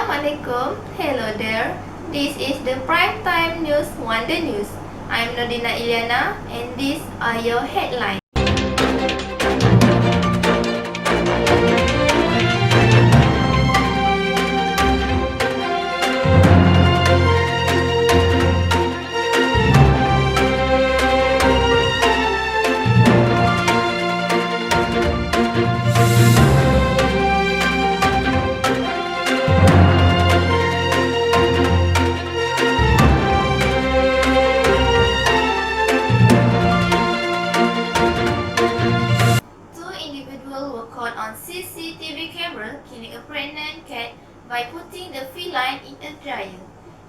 Assalamualaikum. Hello there. This is the Prime Time News Wonder News. I'm Nordina Ilyana and these are your headlines. Caught on CCTV camera killing a pregnant cat by putting the feline in a dryer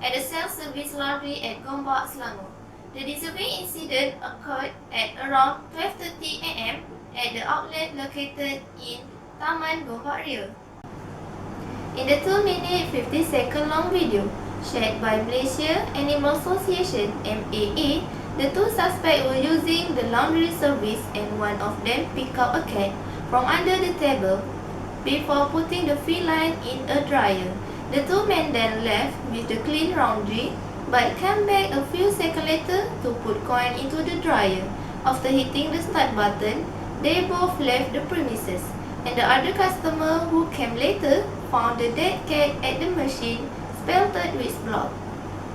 at a self-service laundry at Gombak, Selangor. The disturbing incident occurred at around 12:30 am at the outlet located in Taman Gombak Ria. In the 2-minute 50-second long video shared by Malaysia Animal Association (MAA), the two suspects were using the laundry service and one of them picked up a cat from under the table before putting the feline in a dryer. The two men then left with the clean laundry but came back a few seconds later to put coin into the dryer. After hitting the start button, they both left the premises, and the other customer who came later found the dead cat at the machine splattered with blood.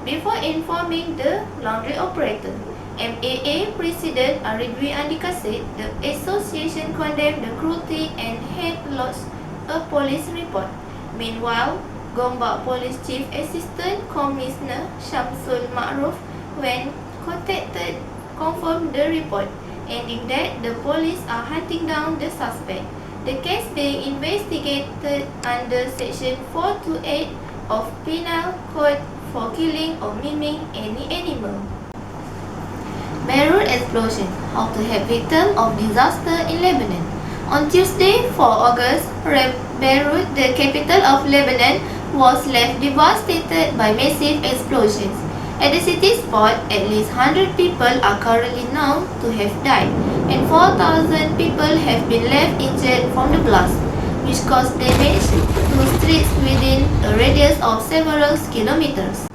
Before informing the laundry operator, MAA President Aridwi Andika said the association condemned the cruelty and had lodged a police report. Meanwhile, Gombak Police Chief Assistant Commissioner Shamsul Ma'ruf, when contacted, confirmed the report, adding that the police are hunting down the suspect. The case being investigated under Section 428 of Penal Code for killing or maiming any animal. Beirut explosion, how to help victims of disaster in Lebanon. On Tuesday, 4 August, Beirut, the capital of Lebanon, was left devastated by massive explosions. At the city spot, at least 100 people are currently known to have died, and 4,000 people have been left injured from the blast, which caused damage to streets within a radius of several kilometers.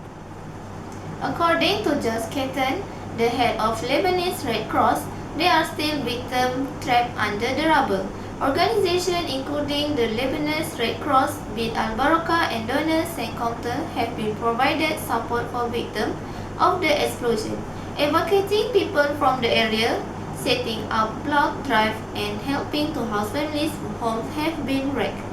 According to Just Katan, the head of Lebanese Red Cross, there are still victims trapped under the rubble. Organizations including the Lebanese Red Cross, Bid Al-Barakah and Donors Sans Compter have been provided support for victims of the explosion, evacuating people from the area, setting up blood drives and helping to house families whose homes have been wrecked.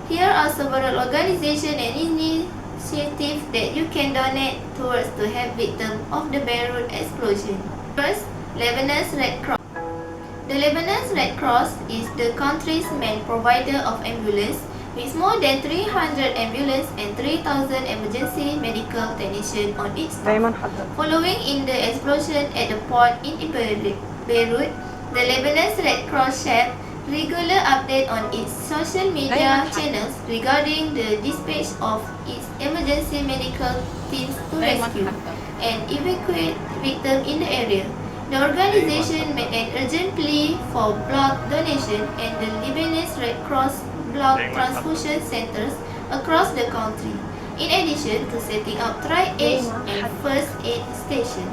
Here are several organizations and initiatives that you can donate towards to help victims of the Beirut explosion. First, Lebanese Red Cross. The Lebanese Red Cross is the country's main provider of ambulance, with more than 300 ambulances and 3,000 emergency medical technicians on its staff. Following in the explosion at the port in Beirut, the Lebanese Red Cross shared regular updates on its social media channels regarding the dispatch of its emergency medical teams to rescue and evacuate victims in the area. The organization made an urgent plea for blood donation and the Lebanese Red Cross blood transfusion centers across the country, in addition to setting up triage and first aid stations.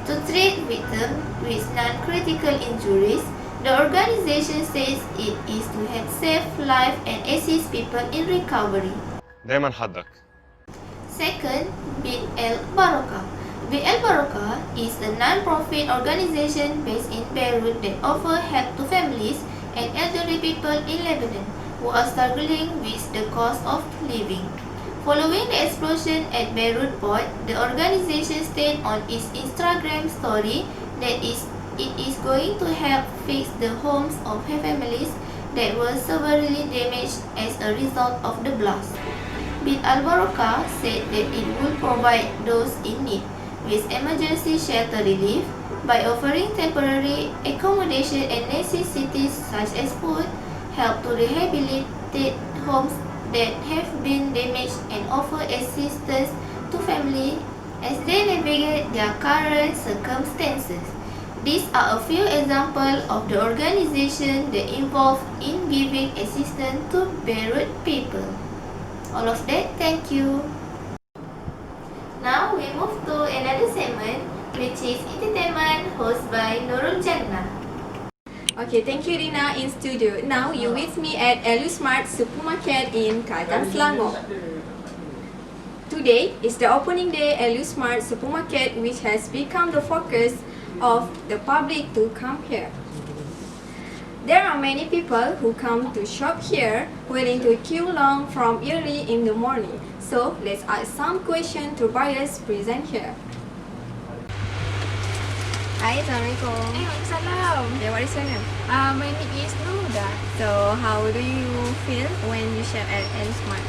To treat victims with non-critical injuries, the organization says it is to help save lives and assist people in recovery. دايما حدك. Second, Bid Al-Barakah. Bid Al-Barakah is a non-profit organization based in Beirut that offers help to families and elderly people in Lebanon who are struggling with the cost of living. Following the explosion at Beirut port, the organization stated on its Instagram story that it is going to help fix the homes of families that were severely damaged as a result of the blast. Bid Al-Barakah said that it will provide those in need with emergency shelter relief by offering temporary accommodation and necessities such as food, help to rehabilitate homes that have been damaged, and offer assistance to families as they navigate their current circumstances. These are a few examples of the organizations that involved in giving assistance to Beirut people. all of that. Thank you. Now we move to another segment, which is entertainment, hosted by Nurul Jannah. Okay, thank you Rina in studio. Now you with me at Smart Supermarket in Kaltang, Selangor. Today is the opening day at Smart Supermarket, which has become the focus of the public to come here. There are many people who come to shop here, willing to queue long from early in the morning. So let's ask some questions to buyers present here. Hi, Assalamualaikum. Waalaikumsalam. Yeah, what is your name? My name is Nuruda. So how do you feel when you shop at Smart?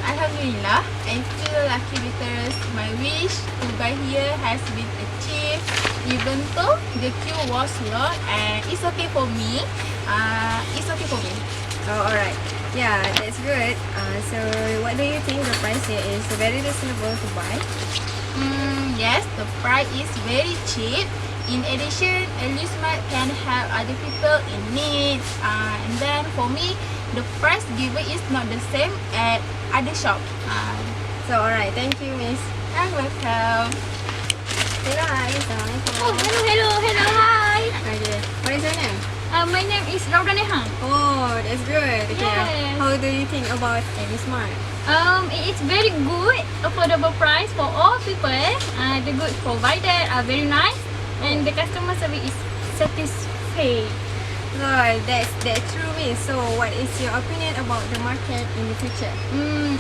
Alhamdulillah, I feel lucky because my wish to buy here has been achieved. Even though the queue was long, and it's okay for me. Oh, alright. Yeah, that's good. So what do you think the price here is very reasonable to buy? Yes, the price is very cheap. In addition, Smart can help other people in need. And then for me, the price given is not the same at other shop. So alright, thank you, Miss. I'm welcome. Hello, hi. Assalamualaikum. Oh, hello, hi. Okay. What is your name? My name is Raudaneha. Oh, that's good. Okay. Yes. How do you think about Smart? It's very good, affordable price for all people. The goods provided are very nice, and the customer service is satisfied. Good, that's true, Miss. So what is your opinion about the market in the future?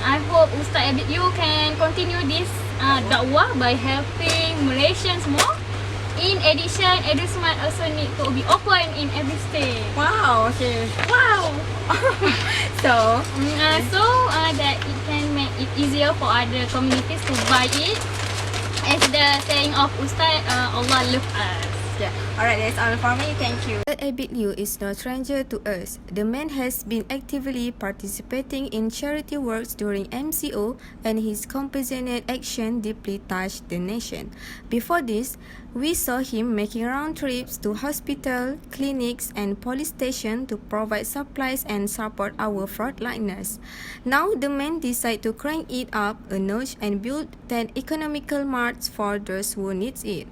I hope Ustaz Abid you can continue this dakwah by helping Malaysians more. In addition, Smart also need to be open in every state. Wow, okay. Wow! So, So that it can make it easier for other communities to buy it. As the saying of Ustaz, Allah love us. yeah. Alright, that's all for me. Thank you. Abid Liu is no stranger to us. The man has been actively participating in charity works during MCO, and his compassionate action deeply touched the nation. Before this, we saw him making round trips to hospital, clinics, and police stations to provide supplies and support our frontliners. Now, the man decided to crank it up a notch and build 10 economical marts for those who need it.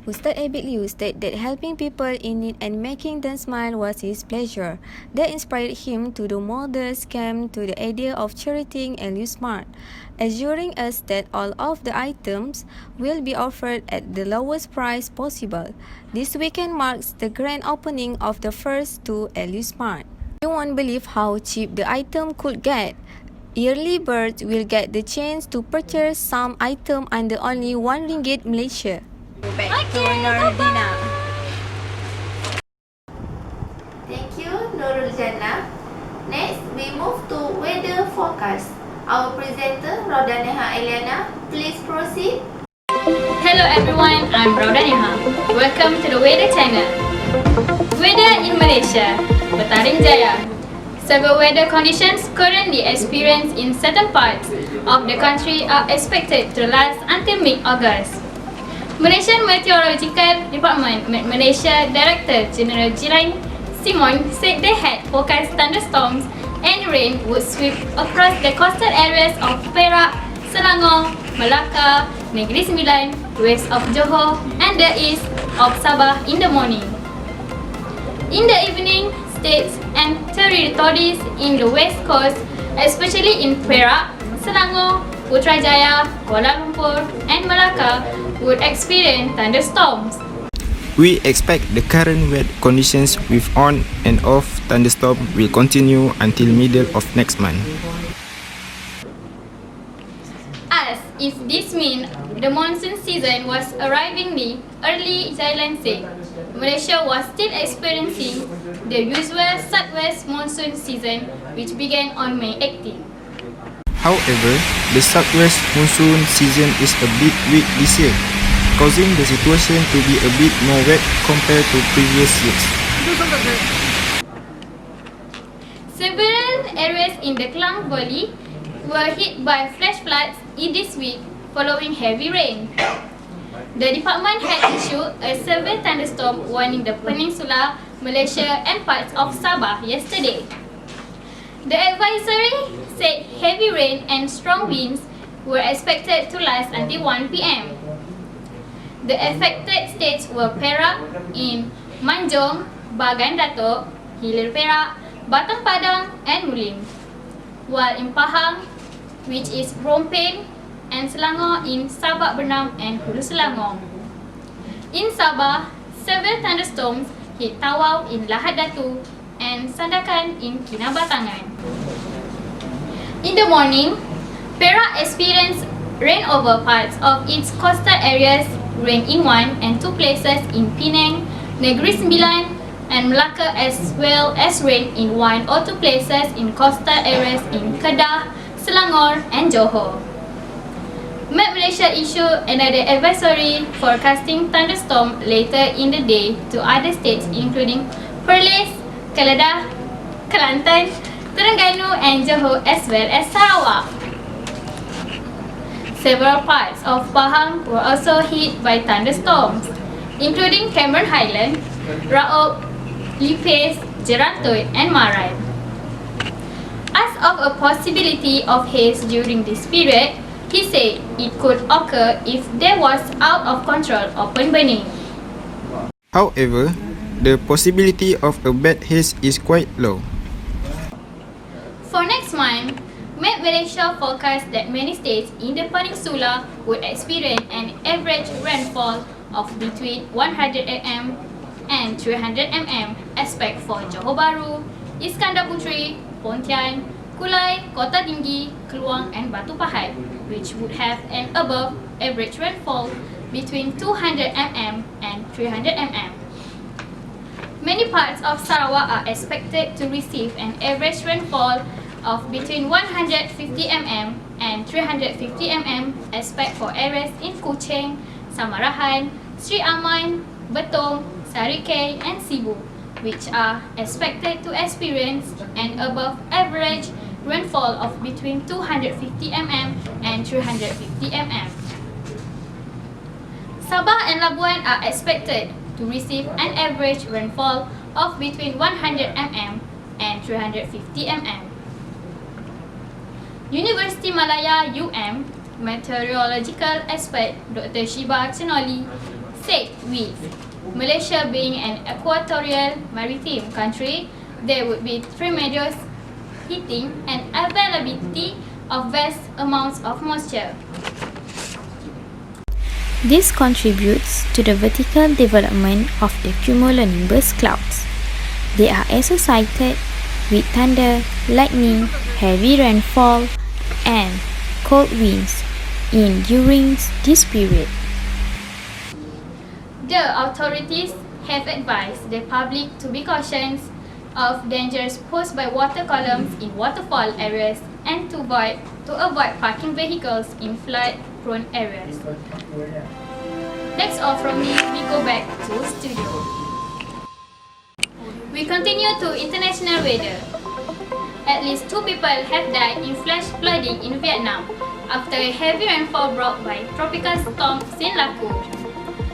Ustaz Abid Liu stated that helping people in need and making them smile was his pleasure. That inspired him to do modest came to the idea of charitying Smart, assuring us that all of the items will be offered at the lowest price possible. This weekend marks the grand opening of the first two Smart. You won't believe how cheap the item could get. Early birds will get the chance to purchase some item under only RM1 Malaysia. Back to Nordina. Thank you, Nurul Jannah. Next, we move to weather forecast. Our presenter, Raudaneha Eliana, please proceed. Hello everyone, I'm Raudaneha. Welcome to the Weather Channel. Weather in Malaysia, Petaring Jaya. Several weather conditions currently experienced in certain parts of the country are expected to last until mid-August. Malaysian Meteorological Department Malaysia Director General Jilan Simon said they had forecast thunderstorms and rain would sweep across the coastal areas of Perak, Selangor, Melaka, Negeri Sembilan, west of Johor and the east of Sabah in the morning. In the evening, states and territories in the west coast, especially in Perak, Selangor, Putrajaya, Kuala Lumpur and Melaka would experience thunderstorms. We expect the current wet conditions with on and off thunderstorm will continue until middle of next month. As if this means the monsoon season was arriving early, Jailan said, Malaysia was still experiencing the usual southwest monsoon season which began on May 18. However, the southwest monsoon season is a bit weak this year, causing the situation to be a bit more wet compared to previous years. Several areas in the Klang Valley were hit by flash floods in this week following heavy rain. The department had issued a severe thunderstorm warning the Peninsula, Malaysia and parts of Sabah yesterday. The advisory said heavy rain and strong winds were expected to last until 1 p.m. The affected states were Perak in Manjung, Bagan Datuk, Hilir Perak, Batam Padang and Mulim, while in Pahang, which is Rompin, and Selangor in Sabak Bernam and Hulu Selangor. In Sabah, several thunderstorms hit Tawau in Lahad Datu and Sandakan in Kinabatangan. In the morning, Perak experienced rain over parts of its coastal areas, rain in one and two places in Penang, Negeri Sembilan, and Melaka, as well as rain in one or two places in coastal areas in Kedah, Selangor, and Johor. Met Malaysia issued another advisory forecasting thunderstorm later in the day to other states including Perlis, Kedah, Kelantan, Terengganu, and Johor, as well as Sarawak. Several parts of Pahang were also hit by thunderstorms, including Cameron Highland, Raub, Lipes, Jerantut, and Marai. As of a possibility of haze during this period, he said it could occur if there was out of control open burning. However, the possibility of a bad haze is quite low. For next month, Met Malaysia forecast that many states in the peninsula would experience an average rainfall of between 100 mm and 300 mm, except for Johor Bahru, Iskandar Puteri, Pontian, Kulai, Kota Tinggi, Keluang, and Batu Pahat, which would have an above average rainfall between 200 mm and 300 mm. Many parts of Sarawak are expected to receive an average rainfall of between 150 mm and 350 mm, except for areas in Kuching, Samarahan, Sri Aman, Betong, Sarikei, and Sibu, which are expected to experience an above average rainfall of between 250 mm and 350 mm. Sabah and Labuan are expected to receive an average rainfall of between 100 mm and 350 mm. University Malaya UM meteorological expert Dr. Shiba Chenoli said with Malaysia being an equatorial maritime country, there would be tremendous heating and availability of vast amounts of moisture. This contributes to the vertical development of the cumulonimbus clouds. They are associated with thunder, lightning, heavy rainfall, and cold winds during this period. The authorities have advised the public to be cautious of dangers posed by water columns in waterfall areas and to avoid parking vehicles in flood-prone areas. That's all from me. We go back to studio. We continue to international weather. At least 2 people have died in flash flooding in Vietnam after a heavy rainfall brought by tropical storm Sinlaku.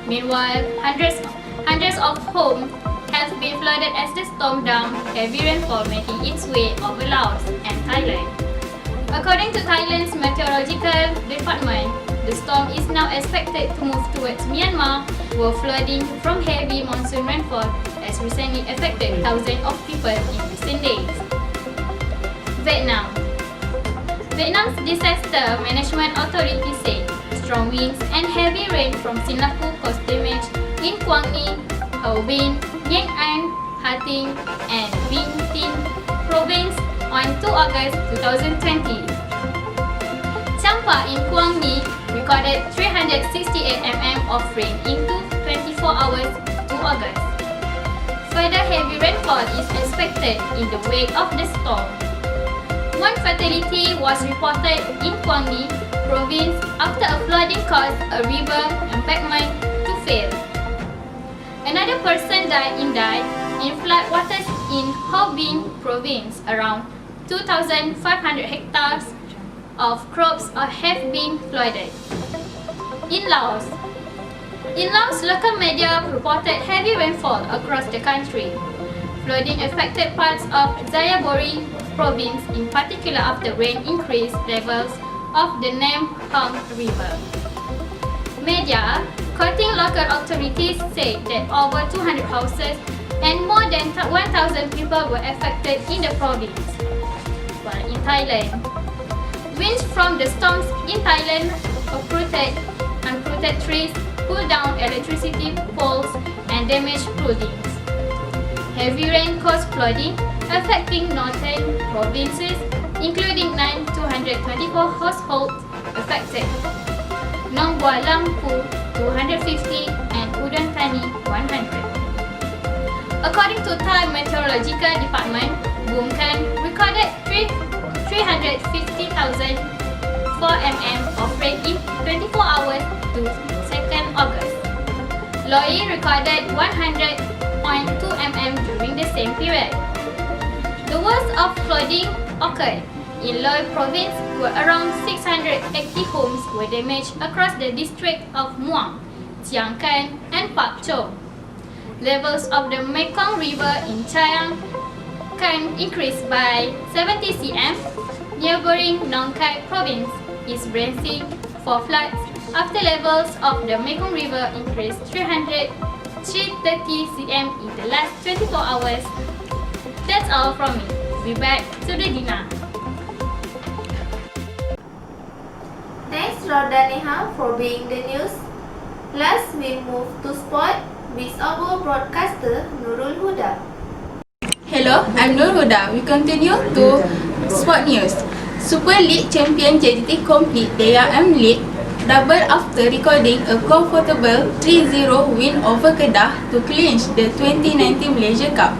Meanwhile, hundreds of homes have been flooded as the storm dumped heavy rainfall making its way over Laos and Thailand. According to Thailand's meteorological department, the storm is now expected to move towards Myanmar, where flooding from heavy monsoon rainfall has recently affected thousands of people in recent days. Vietnam's disaster management authority said strong winds and heavy rain from Sinlaku caused damage in Quang Ninh, Hau Binh, Nhang An, Ha Tinh, and Vinh Tin province on 2 August 2020. Champa in Quang Ninh recorded 368 mm of rain in 24 hours 2 August. Further heavy rainfall is expected in the wake of the storm. One fatality was reported in Quang Ninh province after a flooding caused a river embankment to fail. Another person died in flood waters in Hau Binh province. Around 2,500 hectares of crops have been flooded. In Laos, local media reported heavy rainfall across the country. Flooding affected parts of Xayaburi, province, in particular after rain increased levels of the Nam-Hong River. Media, quoting local authorities, said that over 200 houses and more than 1,000 people were affected in the province. While in Thailand, winds from the storms in Thailand uprooted trees, pulled down electricity poles and damaged buildings. Heavy rain caused flooding, affecting northern provinces, including 224 households affected. Nong Bua Lampu 250 and Udon Thani 100. According to Thai Meteorological Department, Bumkan recorded 350,004 mm of rain in 24 hours to 2nd August. Loi recorded 100.2 mm during the same period. The worst of flooding occurred in Loi province, where around 680 homes were damaged across the district of Muang, Chiang Kan and Pak Chong. Levels of the Mekong River in Chiang Kan increased by 70 cm. Neighboring Nong Khai province is bracing for floods after levels of the Mekong River increased 330 cm in the last 24 hours. That's all from me. Be back to the Dina. Thanks Rodaniha for being the news. Last we move to sport with our broadcaster Nurul Huda. Hello, I'm Nur Huda. We continue to sport news. Super League champion JDT complete their M-League double after recording a comfortable 3-0 win over Kedah to clinch the 2019 Malaysia Cup.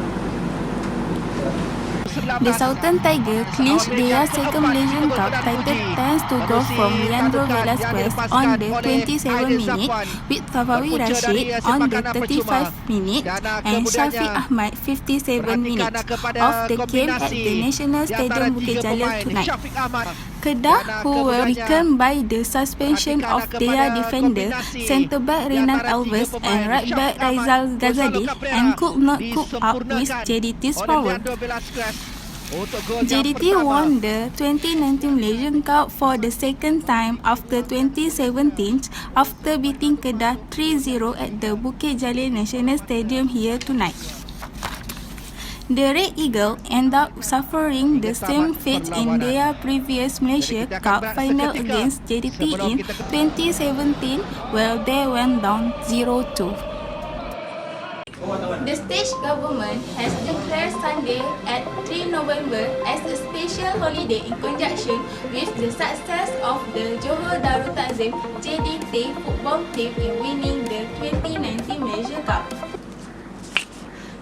The Southern Tiger clinched their second Malaysian Cup title thanks to goal from Leandro Velasquez on the 27 minute, with Fafawi Rashid on the 35 minute and Shafiq Ahmad 57 minutes of the game at the National Stadium Bukit Jalil tonight. Kedah, who were weakened by the suspension of their defender, centre-back Renan Alves and right-back Raizal Ghazali, and could not cope up with JDT's power. JDT won the 2019 Malaysian Cup for the second time after 2017 after beating Kedah 3-0 at the Bukit Jalil National Stadium here tonight. The Red Eagle end up suffering the same fate in their previous Malaysia Cup final against JDT in 2017, where they went down 0-2. The state government has declared Sunday at 3 November as a special holiday in conjunction with the success of the Johor Darul Takzim JDT football team in winning the 2019 Malaysia Cup.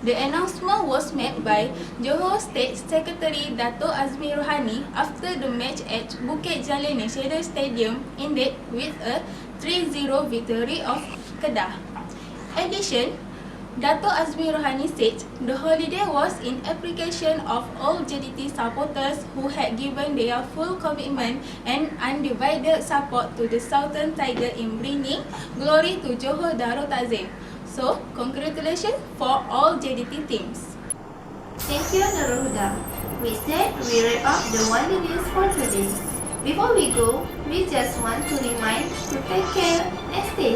The announcement was made by Johor State Secretary Dato' Azmi Rohani after the match at Bukit Jalil National Stadium ended with a 3-0 victory of Kedah. In addition, Dato' Azmi Rohani said the holiday was in appreciation of all JDT supporters who had given their full commitment and undivided support to the Southern Tiger in bringing glory to Johor Darul Takzim. So, congratulations for all JDT teams. Thank you Nurul Huda. With that, we wrap up the Wonder News for today. Before we go, we just want to remind to take care and stay